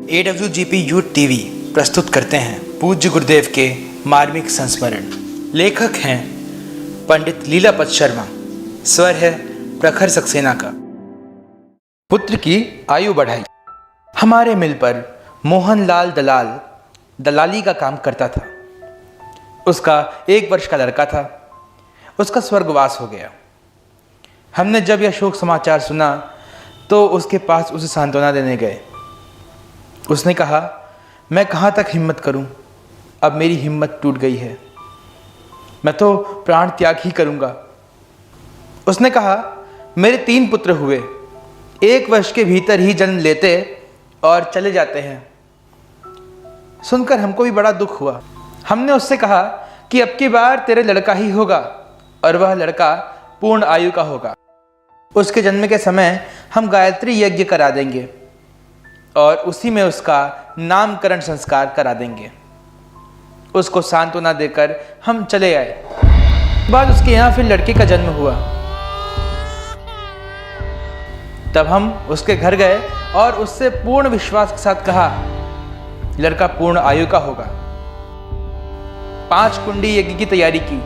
AWGP youth TV प्रस्तुत करते हैं पूज्य गुरुदेव के मार्मिक संस्मरण। लेखक हैं पंडित लीलापत शर्मा। स्वर है प्रखर सक्सेना का। पुत्र की आयु बढ़ाई। हमारे मिल पर मोहनलाल दलाल दलाली का काम करता था। उसका 1 वर्ष का लड़का था। उसका स्वर्गवास हो गया। हमने जब यह शोक समाचार सुना तो उसके पास उसे सांत्वना देने गए। उसने कहा, मैं कहाँ तक हिम्मत करूं, अब मेरी हिम्मत टूट गई है, मैं तो प्राण त्याग ही करूंगा। उसने कहा, मेरे 3 पुत्र हुए, 1 वर्ष के भीतर ही जन्म लेते और चले जाते हैं। सुनकर हमको भी बड़ा दुख हुआ। हमने उससे कहा कि अब की बार तेरे लड़का ही होगा और वह लड़का पूर्ण आयु का होगा। उसके जन्म के समय हम गायत्री यज्ञ करा देंगे और उसी में उसका नामकरण संस्कार करा देंगे। उसको सांत्वना देकर हम चले आए। बाद उसके यहाँ फिर लड़के का जन्म हुआ। तब हम उसके घर गए और उससे पूर्ण विश्वास के साथ कहा, लड़का पूर्ण आयु का होगा। 5 कुंडी यज्ञ की तैयारी की।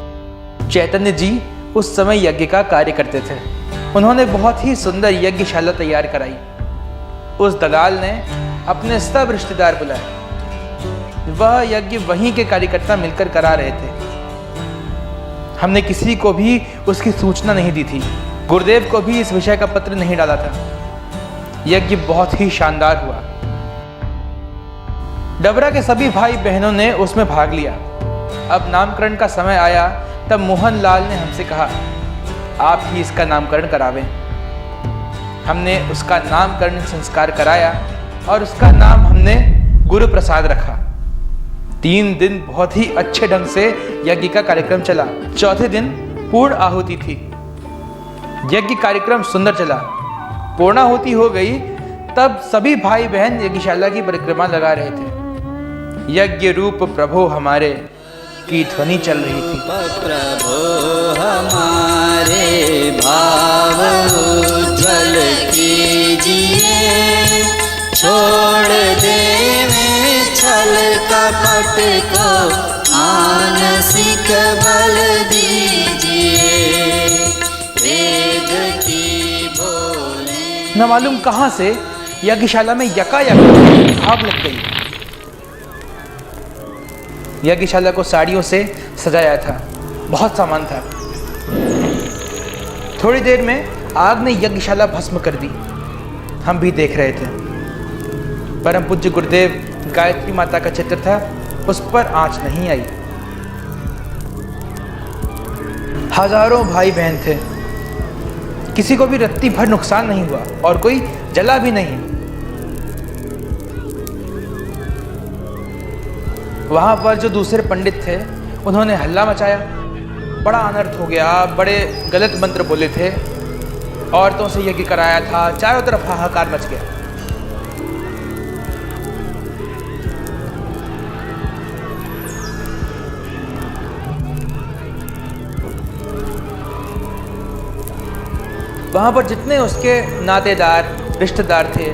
चैतन्य जी उस समय यज्ञ का कार्य करते थे। उन्होंने बहुत ही सुंदर यज्ञशाला तैयार कराई। उस दलाल ने अपने सब रिश्तेदार बुलाए। वह यज्ञ वहीं के कार्यकर्ता मिलकर करा रहे थे। हमने किसी को भी उसकी सूचना नहीं दी थी। गुरुदेव को भी इस विषय का पत्र नहीं डाला था। यज्ञ बहुत ही शानदार हुआ। डबरा के सभी भाई बहनों ने उसमें भाग लिया। अब नामकरण का समय आया तब मोहनलाल ने हमसे कहा, आप ही इसका नामकरण करावें। हमने उसका नामकरण संस्कार कराया और उसका नाम हमने गुरु प्रसाद रखा। 3 दिन बहुत ही अच्छे ढंग से यज्ञ का कार्यक्रम चला। चौथे दिन पूर्ण आहुति थी। यज्ञ कार्यक्रम सुंदर चला। पूर्णाहुति हो गई तब सभी भाई बहन यज्ञशाला की परिक्रमा लगा रहे थे। यज्ञ रूप प्रभो हमारे की ध्वनि चल रही थी। प्रभो हमारे भाव उज्ज्वल कीजिए, छोड़ देवे छल कपट को मानसिक बल दीजिए। वेद की बोले न मालूम कहां से यज्ञशाला में यकायक आग लग गई। यज्ञशाला को साड़ियों से सजाया था। बहुत सामान था। थोड़ी देर में आग ने यज्ञशाला भस्म कर दी। हम भी देख रहे थे। परम पूज्य गुरुदेव गायत्री माता का चित्र था, उस पर आंच नहीं आई। हजारों भाई बहन थे। किसी को भी रत्ती भर नुकसान नहीं हुआ और कोई जला भी नहीं। वहां पर जो दूसरे पंडित थे उन्होंने हल्ला मचाया। बड़ा अनर्थ हो गया। बड़े गलत मंत्र बोले थे। औरतों से यज्ञ कराया था। चारों तरफ हाहाकार मच गया। वहां पर जितने उसके नातेदार रिश्तेदार थे,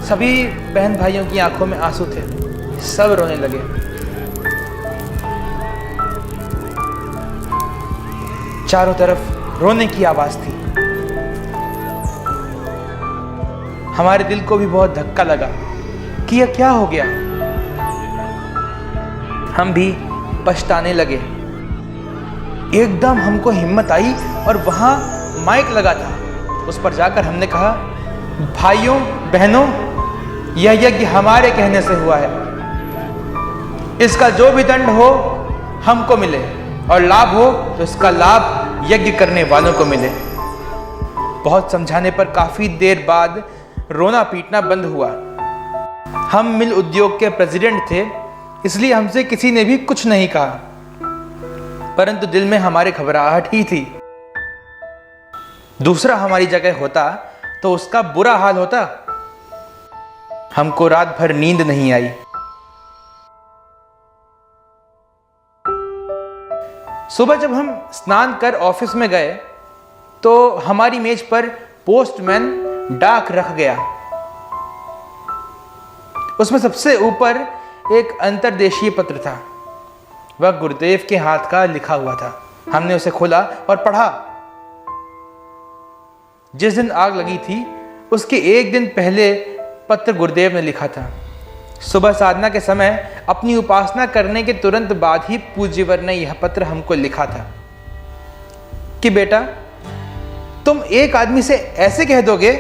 सभी बहन भाइयों की आंखों में आंसू थे। सब रोने लगे। चारों तरफ रोने की आवाज थी। हमारे दिल को भी बहुत धक्का लगा कि यह क्या हो गया। हम भी पछताने लगे। एकदम हमको हिम्मत आई और वहां माइक लगा था। उस पर जाकर हमने कहा, भाइयों बहनों, यह यज्ञ हमारे कहने से हुआ है। इसका जो भी दंड हो हमको मिले और लाभ हो तो इसका लाभ यज्ञ करने वालों को मिले। बहुत समझाने पर काफी देर बाद रोना पीटना बंद हुआ। हम मिल उद्योग के प्रेसिडेंट थे, इसलिए हमसे किसी ने भी कुछ नहीं कहा, परंतु दिल में हमारे घबराहट ही थी। दूसरा हमारी जगह होता तो उसका बुरा हाल होता। हमको रात भर नींद नहीं आई। सुबह जब हम स्नान कर ऑफिस में गए तो हमारी मेज पर पोस्टमैन डाक रख गया। उसमें सबसे ऊपर एक अंतर्देशीय पत्र था। वह गुरुदेव के हाथ का लिखा हुआ था। हमने उसे खोला और पढ़ा। जिस दिन आग लगी थी उसके एक दिन पहले पत्र गुरुदेव ने लिखा था। सुबह साधना के समय अपनी उपासना करने के तुरंत बाद ही पूज्यवर ने यह पत्र हमको लिखा था कि बेटा, तुम एक आदमी से ऐसे कह दोगे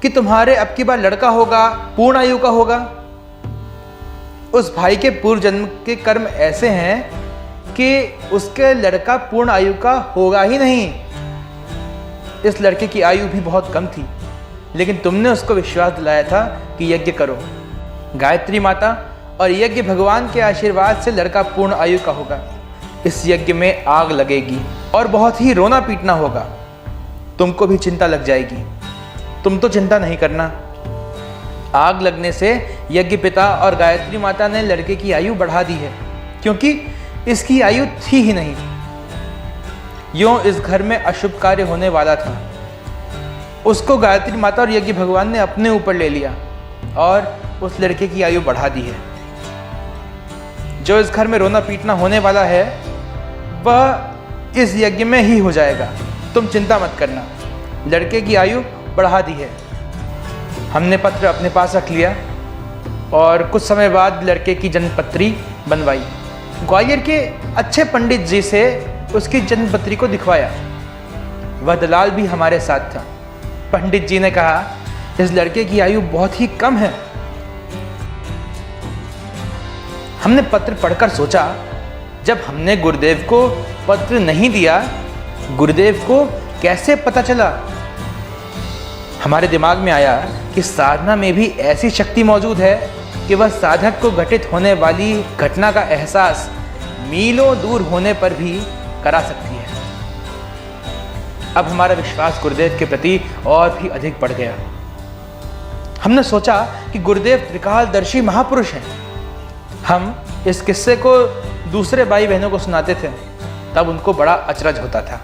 कि तुम्हारे अब की बार लड़का होगा, पूर्ण आयु का होगा। उस भाई के पूर्व जन्म के कर्म ऐसे हैं कि उसके लड़का पूर्ण आयु का होगा ही नहीं। इस लड़के की आयु भी बहुत कम थी, लेकिन तुमने उसको विश्वास दिलाया था कि यज्ञ करो। गायत्री माता और यज्ञ भगवान के आशीर्वाद से लड़का पूर्ण आयु का होगा। इस यज्ञ में आग लगेगी और बहुत ही रोना पीटना होगा। तुमको भी चिंता लग जाएगी। तुम तो चिंता नहीं करना। आग लगने से यज्ञ पिता और गायत्री माता ने लड़के की आयु बढ़ा दी है, क्योंकि इसकी आयु थी ही नहीं। यूं इस घर में अशुभ कार्य होने वाला था, उसको गायत्री माता और यज्ञ भगवान ने अपने ऊपर ले लिया और उस लड़के की आयु बढ़ा दी है। जो इस घर में रोना पीटना होने वाला है वह इस यज्ञ में ही हो जाएगा। तुम चिंता मत करना, लड़के की आयु बढ़ा दी है। हमने पत्र अपने पास रख लिया और कुछ समय बाद लड़के की जन्मपत्री बनवाई। ग्वालियर के अच्छे पंडित जी से उसकी जन्मपत्री को दिखवाया। वह दलाल भी हमारे साथ था। पंडित जी ने कहा, इस लड़के की आयु बहुत ही कम है। हमने पत्र पढ़कर सोचा, जब हमने गुरुदेव को पत्र नहीं दिया, गुरुदेव को कैसे पता चला? हमारे दिमाग में आया कि साधना में भी ऐसी शक्ति मौजूद है कि वह साधक को घटित होने वाली घटना का एहसास मीलों दूर होने पर भी करा सकती है। अब हमारा विश्वास गुरुदेव के प्रति और भी अधिक बढ़ गया। हमने सोचा कि गुरुदेव त्रिकालदर्शी महापुरुष हैं। हम इस किस्से को दूसरे भाई बहनों को सुनाते थे, तब उनको बड़ा अचरज होता था।